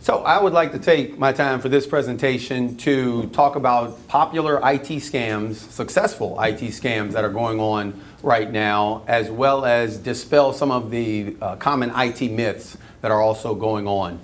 So I would like to take my time for this presentation to talk about popular IT scams, successful IT scams that are going on right now, as well as dispel some of the common IT myths that are also going on.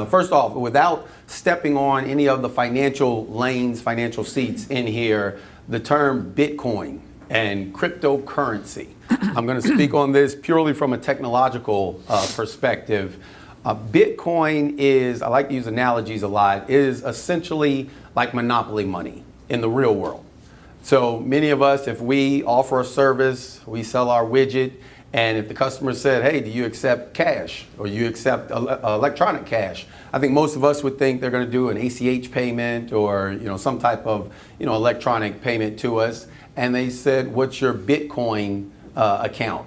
First off, without stepping on any of the financial lanes, financial seats in here, the term Bitcoin and cryptocurrency. I'm going to speak on this purely from a technological perspective. Bitcoin is, I like to use analogies a lot, is essentially like monopoly money in the real world. So many of us, if we offer a service, we sell our widget, and if the customer said, hey, do you accept cash or you accept electronic cash? I think most of us would think they're going to do an ACH payment or some type of electronic payment to us. And they said, what's your Bitcoin account?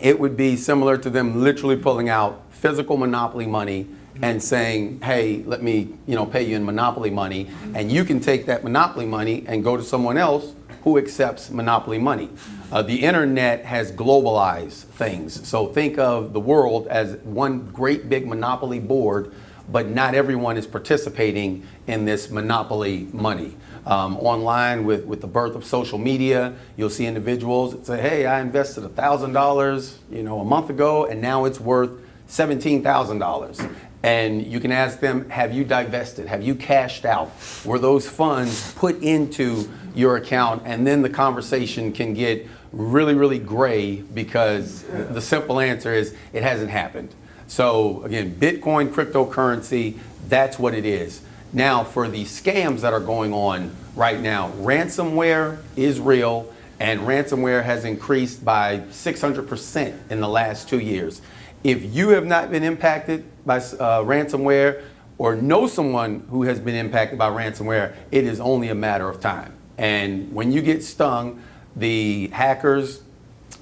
It would be similar to them literally pulling out physical monopoly money and saying, hey, let me pay you in monopoly money, and you can take that monopoly money and go to someone else who accepts monopoly money. The internet has globalized things. So think of the world as one great big monopoly board, but not everyone is participating in this monopoly money. Online with the birth of social media, you'll see individuals that say, hey, I invested $1,000 a month ago, and now it's worth $17,000. And you can ask them, have you divested? Have you cashed out? Were those funds put into your account? And then the conversation can get really, really gray because the simple answer is it hasn't happened. So again, Bitcoin, cryptocurrency, that's what it is. Now for the scams that are going on right now, ransomware is real, and ransomware has increased by 600% in the last 2 years. If you have not been impacted by ransomware or know someone who has been impacted by ransomware, it is only a matter of time. And when you get stung, the hackers,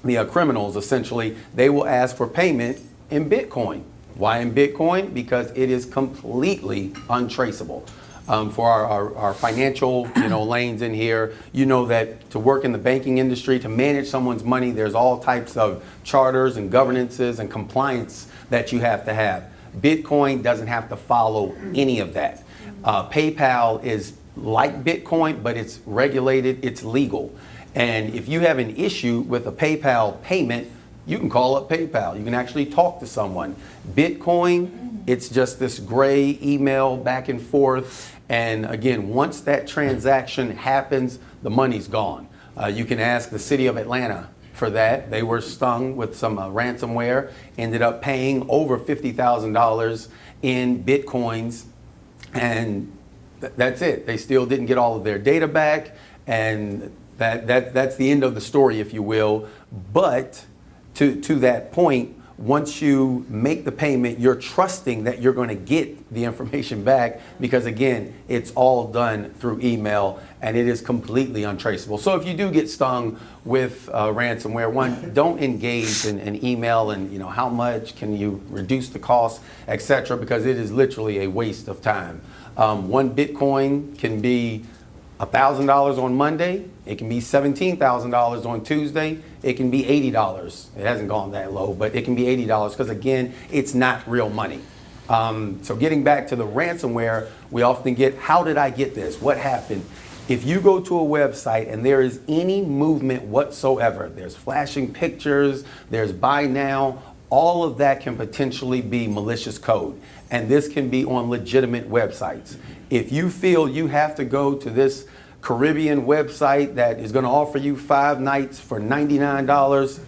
the criminals essentially, they will ask for payment in Bitcoin. Why in Bitcoin? Because it is completely untraceable. For our financial lanes in here, that to work in the banking industry, to manage someone's money, there's all types of charters and governances and compliance that you have to have. Bitcoin doesn't have to follow any of that. PayPal is like Bitcoin, but it's regulated, it's legal. And if you have an issue with a PayPal payment, you can call up PayPal. You can actually talk to someone. Bitcoin, it's just this gray email back and forth. And again, once that transaction happens, the money's gone. You can ask the city of Atlanta for that. They were stung with some ransomware, ended up paying over $50,000 in Bitcoins. And that's it. They still didn't get all of their data back. And that's the end of the story, if you will. But to that point, once you make the payment, you're trusting that you're going to get the information back because, again, it's all done through email and it is completely untraceable. So if you do get stung with ransomware, one, don't engage in email and, how much can you reduce the cost, etc., because it is literally a waste of time. One Bitcoin can be $1,000 on Monday. It can be $17,000 on Tuesday. It can be $80. It hasn't gone that low, but it can be $80 because, again, it's not real money. So getting back to the ransomware, we often get, how did I get this? What happened? If you go to a website and there is any movement whatsoever, there's flashing pictures, there's buy now, all of that can potentially be malicious code. And this can be on legitimate websites. If you feel you have to go to this Caribbean website that is going to offer you 5 nights for $99,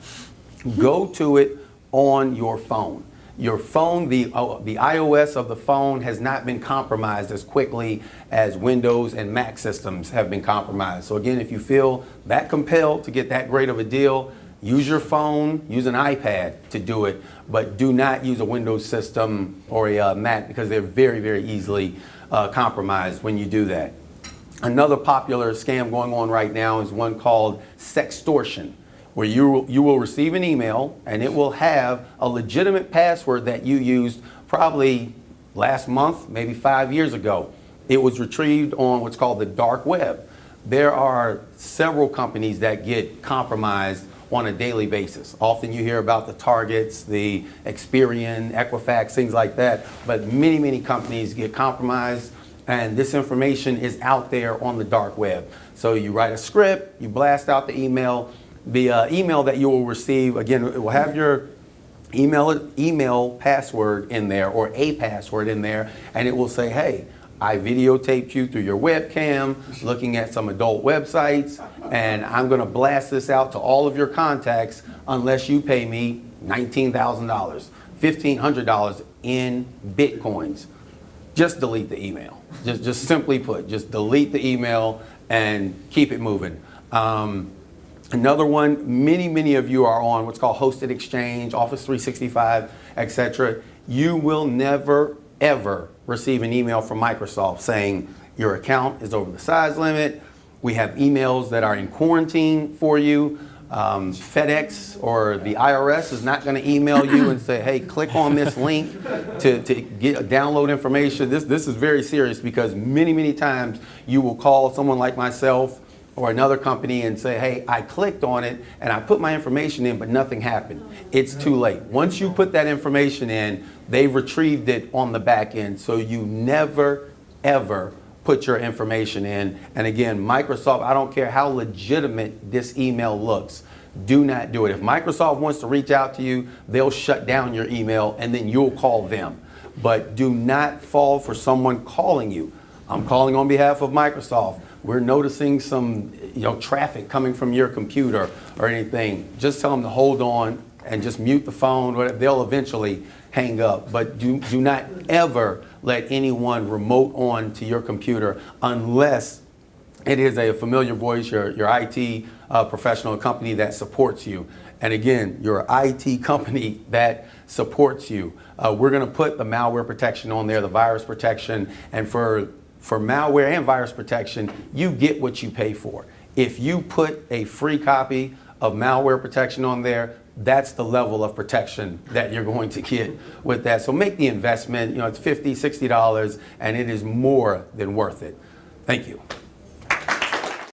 go to it on your phone. Your phone, the iOS of the phone has not been compromised as quickly as Windows and Mac systems have been compromised. So again, if you feel that compelled to get that great of a deal, use your phone, use an iPad to do it, but do not use a Windows system or a Mac because they're very, very easily compromised when you do that. Another popular scam going on right now is one called sextortion, where you will receive an email and it will have a legitimate password that you used probably last month, maybe 5 years ago. It was retrieved on what's called the dark web. There are several companies that get compromised on a daily basis. Often you hear about the Targets, the Experian, Equifax, things like that, but many companies get compromised, and this information is out there on the dark web. So you write a script, you blast out the email. The email that you will receive, again, it will have your email password in there, or a password in there, and it will say, hey, I videotaped you through your webcam looking at some adult websites, and I'm going to blast this out to all of your contacts unless you pay me $19,000, $1,500 in Bitcoins. Just delete the email. Just simply put, just delete the email and keep it moving. Another one, many of you are on what's called Hosted Exchange, Office 365, etc. You will never, ever receive an email from Microsoft saying your account is over the size limit. We have emails that are in quarantine for you. FedEx or the IRS is not going to email you and say, hey, click on this link to download information. This is very serious, because many times you will call someone like myself or another company and say, hey, I clicked on it and I put my information in, but nothing happened. It's too late. Once you put that information in, they've retrieved it on the back end. So you never, ever put your information in. And again, Microsoft, I don't care how legitimate this email looks, do not do it. If Microsoft wants to reach out to you, they'll shut down your email and then you'll call them. But do not fall for someone calling you. I'm calling on behalf of Microsoft. We're noticing some traffic coming from your computer or anything. Just tell them to hold on and just mute the phone. They'll eventually hang up. But do not ever let anyone remote on to your computer unless it is a familiar voice, your IT professional company that supports you. And again, your IT company that supports you. We're going to put the malware protection on there, the virus protection, and for malware and virus protection, you get what you pay for. If you put a free copy of malware protection on there, that's the level of protection that you're going to get with that. So make the investment. It's $50, $60, and it is more than worth it. Thank you.